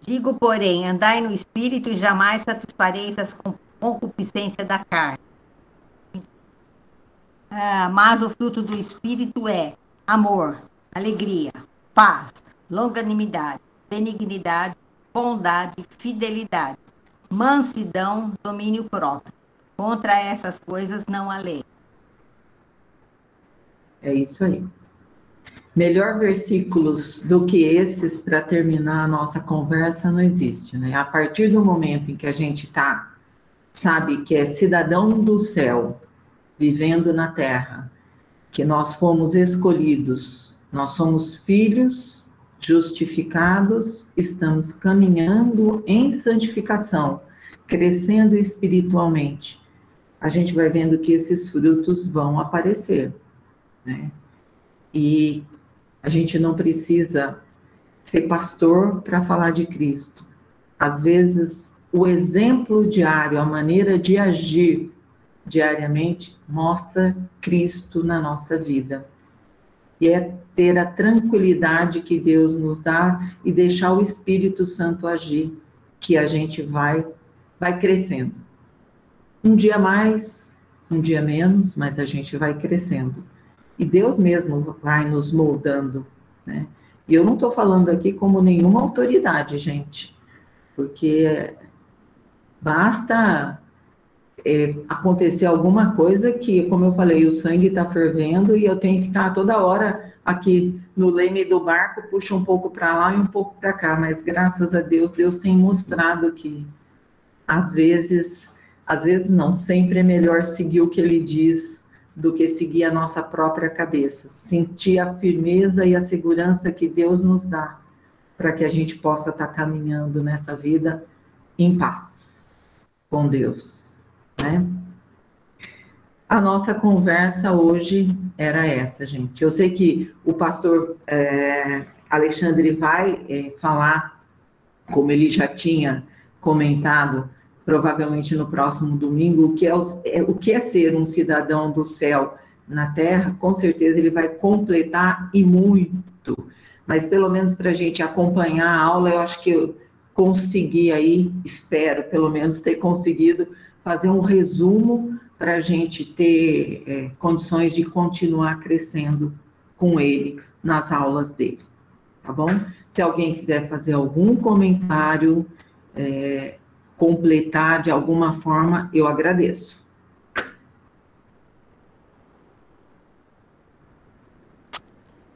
Digo, porém, andai no Espírito e jamais satisfareis as concupiscências da carne. Mas o fruto do Espírito é amor, alegria, paz, longanimidade, benignidade, bondade, fidelidade, mansidão, domínio próprio. Contra essas coisas não há lei. É isso aí. Melhor versículos do que esses para terminar a nossa conversa não existe, né? A partir do momento em que a gente sabe que é cidadão do céu, vivendo na terra, que nós fomos escolhidos, nós somos filhos justificados, estamos caminhando em santificação, crescendo espiritualmente. A gente vai vendo que esses frutos vão aparecer, né? E a gente não precisa ser pastor para falar de Cristo. Às vezes, o exemplo diário, a maneira de agir diariamente, mostra Cristo na nossa vida. E é ter a tranquilidade que Deus nos dá e deixar o Espírito Santo agir, que a gente vai crescendo. Um dia mais, um dia menos, mas a gente vai crescendo. E Deus mesmo vai nos moldando, né? E eu não estou falando aqui como nenhuma autoridade, gente, porque basta acontecer alguma coisa que, como eu falei, o sangue está fervendo e eu tenho que estar toda hora aqui no leme do barco, puxa um pouco para lá e um pouco para cá, mas graças a Deus, Deus tem mostrado que às vezes não, sempre é melhor seguir o que Ele diz do que seguir a nossa própria cabeça, sentir a firmeza e a segurança que Deus nos dá para que a gente possa estar caminhando nessa vida em paz com Deus, né? A nossa conversa hoje era essa, gente. Eu sei que o pastor Alexandre vai falar, como ele já tinha comentado, provavelmente no próximo domingo, o que é ser um cidadão do céu na terra. Com certeza ele vai completar e muito, mas pelo menos para a gente acompanhar a aula, eu acho que eu consegui aí, espero pelo menos ter conseguido fazer um resumo para a gente ter condições de continuar crescendo com ele nas aulas dele, tá bom? Se alguém quiser fazer algum comentário, completar de alguma forma, eu agradeço.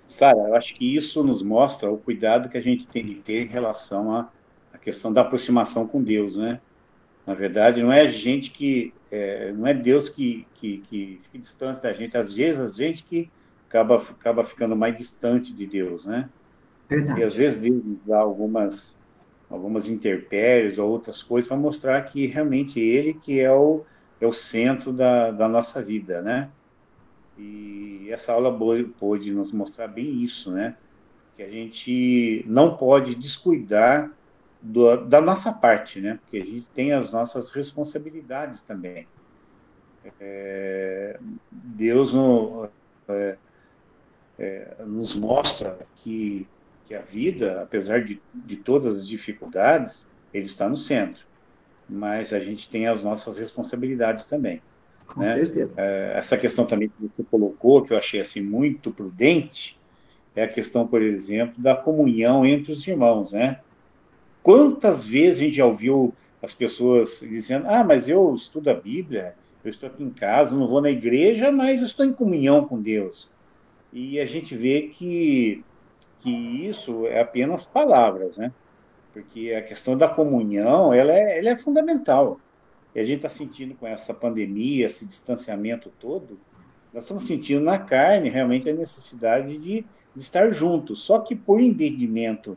Sara, eu acho que isso nos mostra o cuidado que a gente tem de ter em relação à questão da aproximação com Deus, né? Na verdade, não é a gente não é Deus que fica distante da gente. Às vezes, a gente que acaba ficando mais distante de Deus, né? Verdade. E às vezes Deus nos dá algumas intempéries ou outras coisas para mostrar que realmente Ele que é o centro da nossa vida, né? E essa aula pôde nos mostrar bem isso, né? Que a gente não pode descuidar da nossa parte, né? Porque a gente tem as nossas responsabilidades também. Deus nos mostra que a vida, apesar de todas as dificuldades, ele está no centro. Mas a gente tem as nossas responsabilidades também. Com certeza. Essa questão também que você colocou, que eu achei assim, muito prudente, é a questão, por exemplo, da comunhão entre os irmãos, né? Quantas vezes a gente já ouviu as pessoas dizendo, mas eu estudo a Bíblia, eu estou aqui em casa, não vou na igreja, mas eu estou em comunhão com Deus. E a gente vê que isso é apenas palavras, né? Porque a questão da comunhão, ela é fundamental. E a gente está sentindo com essa pandemia, esse distanciamento todo, nós estamos sentindo na carne realmente a necessidade de estar juntos. Só que por impedimento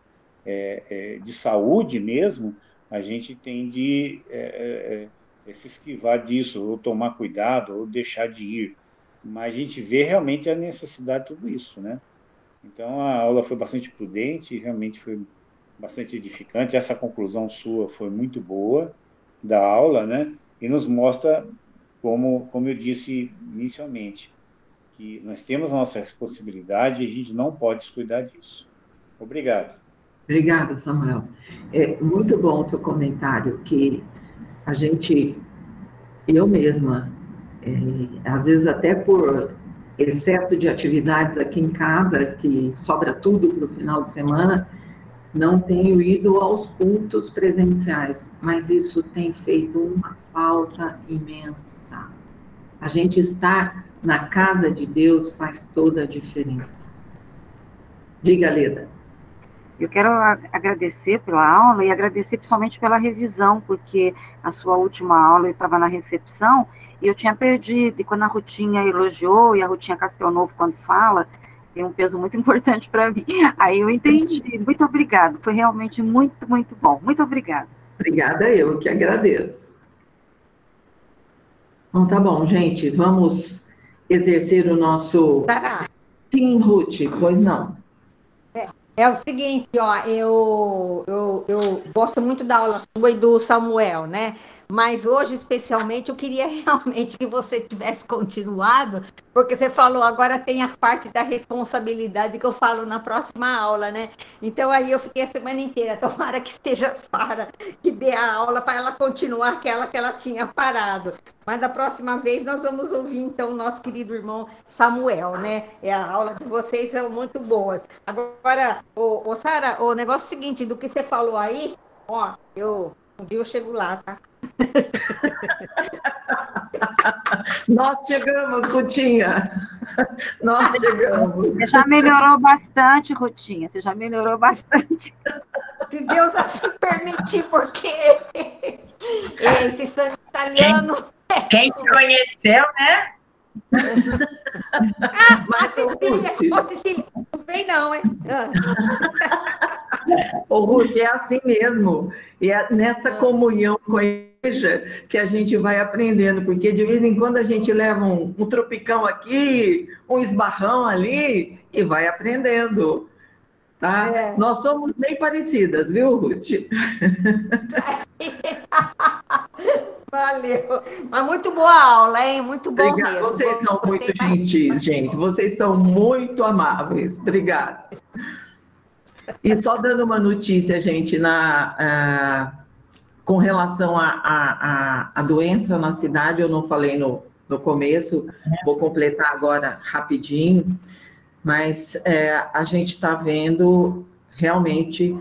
de saúde mesmo, a gente tem de se esquivar disso, ou tomar cuidado, ou deixar de ir. Mas a gente vê realmente a necessidade de tudo isso, né? Então, a aula foi bastante prudente, realmente foi bastante edificante. Essa conclusão sua foi muito boa da aula, né? E nos mostra, como eu disse inicialmente, que nós temos a nossa responsabilidade e a gente não pode descuidar disso. Obrigado. Obrigada, Samuel. É muito bom o seu comentário, que eu mesma, às vezes até por excesso de atividades aqui em casa, que sobra tudo para o final de semana, não tenho ido aos cultos presenciais, mas isso tem feito uma falta imensa. A gente estar na casa de Deus faz toda a diferença. Diga, Leda. Eu quero agradecer pela aula e agradecer principalmente pela revisão, porque a sua última aula eu estava na recepção e eu tinha perdido, e quando a Rutinha elogiou, e a Rutinha Castelnovo quando fala, tem um peso muito importante para mim. Aí eu entendi. Muito obrigada. Foi realmente muito, muito bom. Muito obrigada. Obrigada, eu que agradeço. Então, tá bom, gente. Vamos exercer o nosso... Tá. Sim, Ruth, pois não. É o seguinte, ó, eu gosto muito da aula sua e do Samuel, né? Mas hoje, especialmente, eu queria realmente que você tivesse continuado, porque você falou, agora tem a parte da responsabilidade que eu falo na próxima aula, né? Então, aí eu fiquei a semana inteira, tomara que esteja Sara, que dê a aula para ela continuar aquela que ela tinha parado. Mas da próxima vez nós vamos ouvir, então, o nosso querido irmão Samuel, né? A aula de vocês são muito boas. Agora, Sara, o negócio é o seguinte, do que você falou aí, ó, um dia eu chego lá, tá? Nós chegamos, Rutinha. Nós chegamos. Você já melhorou bastante, Rutinha. Você já melhorou bastante. Se Deus assim permitir, porque esse sangue italiano... Quem te conheceu, né? Mas, Cecília, não vem não, hein? Ô, Ruth, é assim mesmo. E é nessa comunhão com a igreja que a gente vai aprendendo, porque de vez em quando a gente leva um tropicão aqui, um esbarrão ali, e vai aprendendo. Tá? Nós somos bem parecidas, viu, Ruth? Valeu. Mas muito boa aula, hein? Muito bom. Obrigada. Mesmo. Vocês são muito gentis, gente. Vocês são muito amáveis. Obrigada. E só dando uma notícia, gente, com relação à doença na cidade, eu não falei no começo, vou completar agora rapidinho, mas a gente está vendo realmente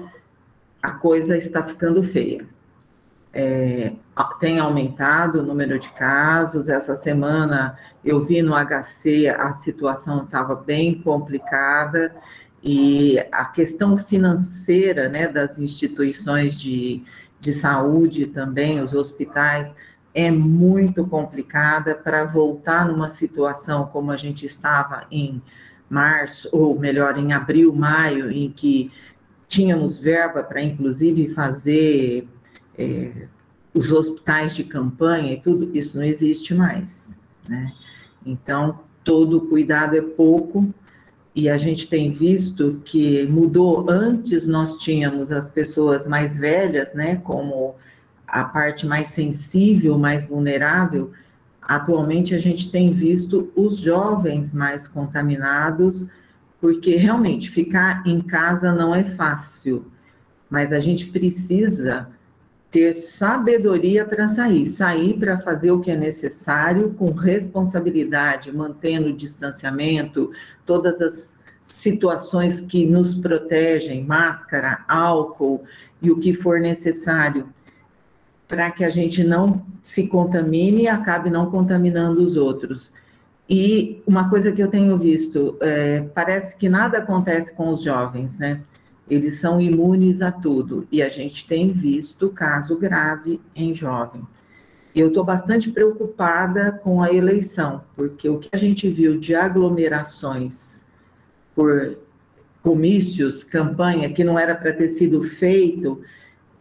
a coisa está ficando feia. Tem aumentado o número de casos. Essa semana eu vi no HC a situação estava bem complicada e a questão financeira, né, das instituições de saúde também, os hospitais, é muito complicada para voltar numa situação como a gente estava em março, ou melhor, em abril, maio, em que tínhamos verba para, inclusive, fazer os hospitais de campanha e tudo, isso não existe mais, né? Então, todo cuidado é pouco, e a gente tem visto que mudou. Antes nós tínhamos as pessoas mais velhas, né, como a parte mais sensível, mais vulnerável. Atualmente, a gente tem visto os jovens mais contaminados, porque realmente ficar em casa não é fácil, mas a gente precisa ter sabedoria para sair para fazer o que é necessário com responsabilidade, mantendo o distanciamento, todas as situações que nos protegem, máscara, álcool e o que for necessário, para que a gente não se contamine e acabe não contaminando os outros. E uma coisa que eu tenho visto, parece que nada acontece com os jovens, né? Eles são imunes a tudo, e a gente tem visto caso grave em jovem. Eu estou bastante preocupada com a eleição, porque o que a gente viu de aglomerações por comícios, campanha, que não era para ter sido feito,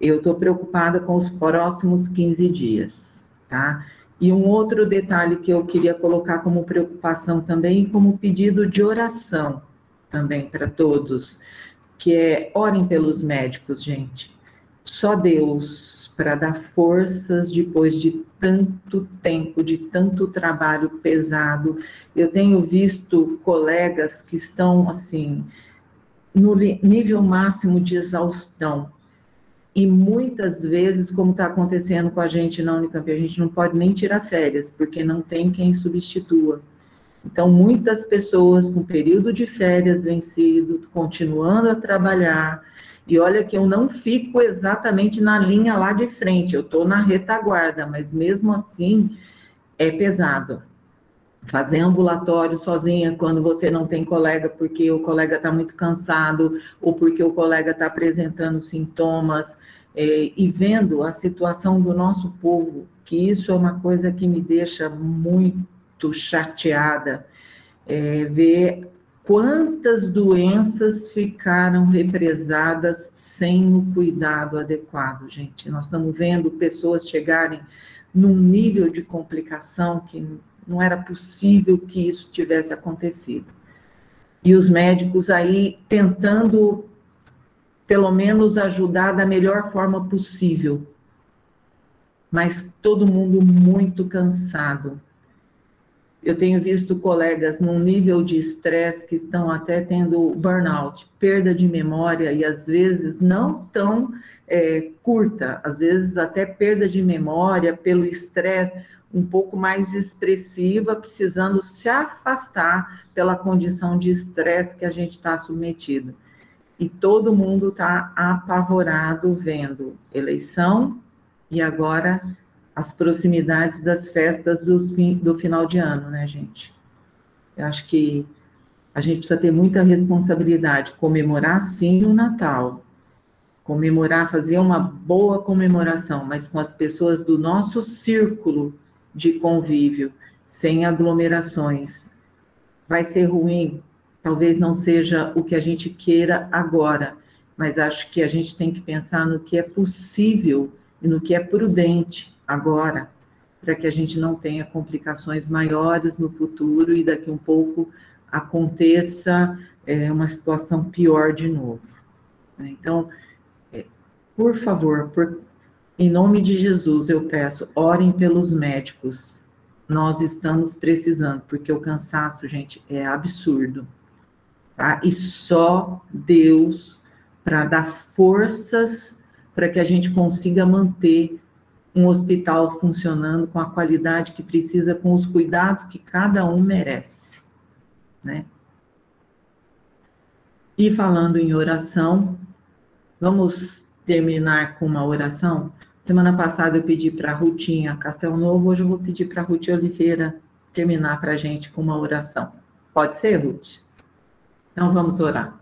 eu estou preocupada com os próximos 15 dias, tá? E um outro detalhe que eu queria colocar como preocupação também, como pedido de oração também para todos, que é orem pelos médicos, gente. Só Deus para dar forças depois de tanto tempo, de tanto trabalho pesado. Eu tenho visto colegas que estão, assim, no nível máximo de exaustão. E muitas vezes, como está acontecendo com a gente na Unicamp, a gente não pode nem tirar férias, porque não tem quem substitua. Então, muitas pessoas com período de férias vencido, continuando a trabalhar, e olha que eu não fico exatamente na linha lá de frente, eu estou na retaguarda, mas mesmo assim é pesado. Fazer ambulatório sozinha quando você não tem colega, porque o colega está muito cansado, ou porque o colega está apresentando sintomas, e vendo a situação do nosso povo, que isso é uma coisa que me deixa muito chateada, ver quantas doenças ficaram represadas sem o cuidado adequado, gente. Nós estamos vendo pessoas chegarem num nível de complicação que não era possível que isso tivesse acontecido. E os médicos aí tentando, pelo menos, ajudar da melhor forma possível, mas todo mundo muito cansado. Eu tenho visto colegas num nível de estresse que estão até tendo burnout, perda de memória, e às vezes não tão curta, às vezes até perda de memória pelo estresse um pouco mais expressiva, precisando se afastar pela condição de estresse que a gente está submetido. E todo mundo está apavorado vendo eleição e agora as proximidades das festas do final de ano, né, gente? Eu acho que a gente precisa ter muita responsabilidade, comemorar sim o Natal, comemorar, fazer uma boa comemoração, mas com as pessoas do nosso círculo de convívio, sem aglomerações. Vai ser ruim, talvez não seja o que a gente queira agora, mas acho que a gente tem que pensar no que é possível e no que é prudente agora, para que a gente não tenha complicações maiores no futuro e daqui um pouco aconteça uma situação pior de novo. Então, por favor, em nome de Jesus, eu peço, orem pelos médicos. Nós estamos precisando, porque o cansaço, gente, é absurdo. Tá? E só Deus para dar forças para que a gente consiga manter um hospital funcionando com a qualidade que precisa, com os cuidados que cada um merece, né? E falando em oração, vamos terminar com uma oração? Semana passada eu pedi para a Rutinha Castel Novo, hoje eu vou pedir para a Ruth Oliveira terminar para a gente com uma oração. Pode ser, Ruth? Então vamos orar.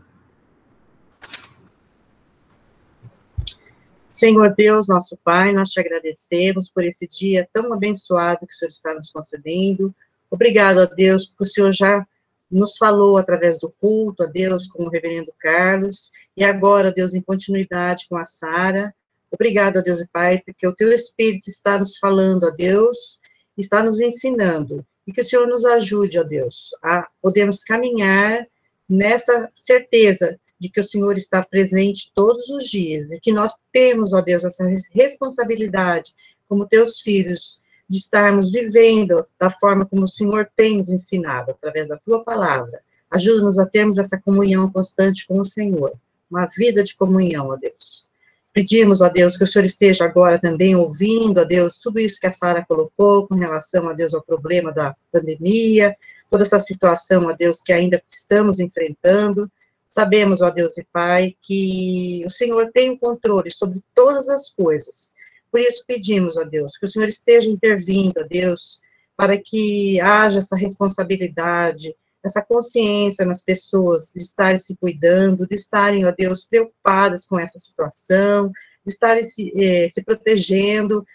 Senhor Deus, nosso Pai, nós te agradecemos por esse dia tão abençoado que o Senhor está nos concedendo. Obrigado a Deus, porque o Senhor já nos falou através do culto, a Deus, com o reverendo Carlos, e agora, Deus, em continuidade com a Sara. Obrigado a Deus e Pai, porque o teu Espírito está nos falando, ó Deus, está nos ensinando, e que o Senhor nos ajude, ó Deus, a podermos caminhar nessa certeza de que o Senhor está presente todos os dias, e que nós temos, ó Deus, essa responsabilidade, como teus filhos, de estarmos vivendo da forma como o Senhor tem nos ensinado, através da tua palavra. Ajuda-nos a termos essa comunhão constante com o Senhor, uma vida de comunhão, ó Deus. Pedimos, ó Deus, que o Senhor esteja agora também ouvindo, ó Deus, tudo isso que a Sara colocou com relação, ó Deus, ao problema da pandemia, toda essa situação, ó Deus, que ainda estamos enfrentando. Sabemos, ó Deus e Pai, que o Senhor tem o controle sobre todas as coisas. Por isso pedimos, ó Deus, que o Senhor esteja intervindo, ó Deus, para que haja essa responsabilidade, essa consciência nas pessoas de estarem se cuidando, de estarem, ó Deus, preocupadas com essa situação, de estarem se protegendo,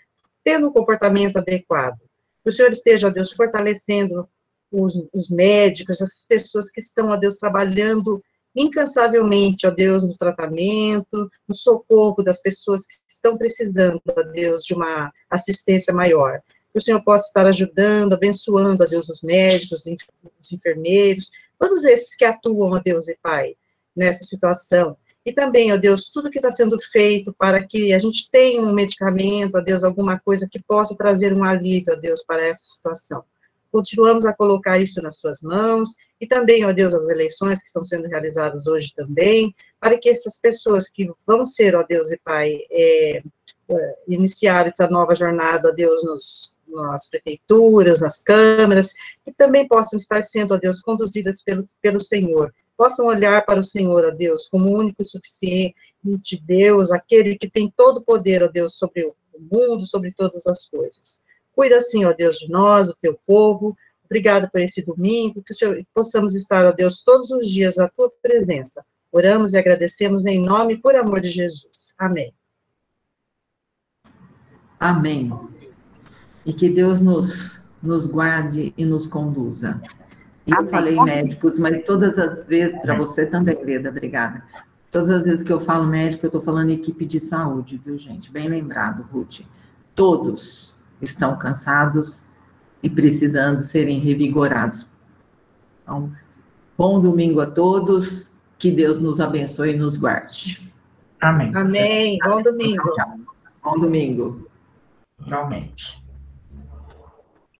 tendo um comportamento adequado. Que o Senhor esteja, ó Deus, fortalecendo os médicos, essas pessoas que estão, ó Deus, trabalhando incansavelmente, ó Deus, no tratamento, no socorro das pessoas que estão precisando, ó Deus, de uma assistência maior. Que o Senhor possa estar ajudando, abençoando, ó Deus, os médicos, os enfermeiros, todos esses que atuam, ó Deus e Pai, nessa situação. E também, ó Deus, tudo que está sendo feito para que a gente tenha um medicamento, ó Deus, alguma coisa que possa trazer um alívio, ó Deus, para essa situação. Continuamos a colocar isso nas suas mãos, e também, ó Deus, as eleições que estão sendo realizadas hoje também, para que essas pessoas que vão ser, ó Deus e Pai, iniciar essa nova jornada, ó Deus, nas prefeituras, nas câmaras, que também possam estar sendo, ó Deus, conduzidas pelo Senhor, possam olhar para o Senhor, ó Deus, como o único e suficiente Deus, aquele que tem todo o poder, ó Deus, sobre o mundo, sobre todas as coisas. Cuida, assim, ó Deus, de nós, do teu povo. Obrigado por esse domingo, que o Senhor, possamos estar, ó Deus, todos os dias à tua presença. Oramos e agradecemos em nome e por amor de Jesus. Amém. Amém. E que Deus nos guarde e nos conduza. E eu falei médicos, mas todas as vezes, para você também, Leda, obrigada. Todas as vezes que eu falo médico, eu estou falando equipe de saúde, viu, gente? Bem lembrado, Ruth. Todos estão cansados e precisando serem revigorados. Então, bom domingo a todos, que Deus nos abençoe e nos guarde. Amém. Amém. Bom domingo. Bom domingo. Realmente.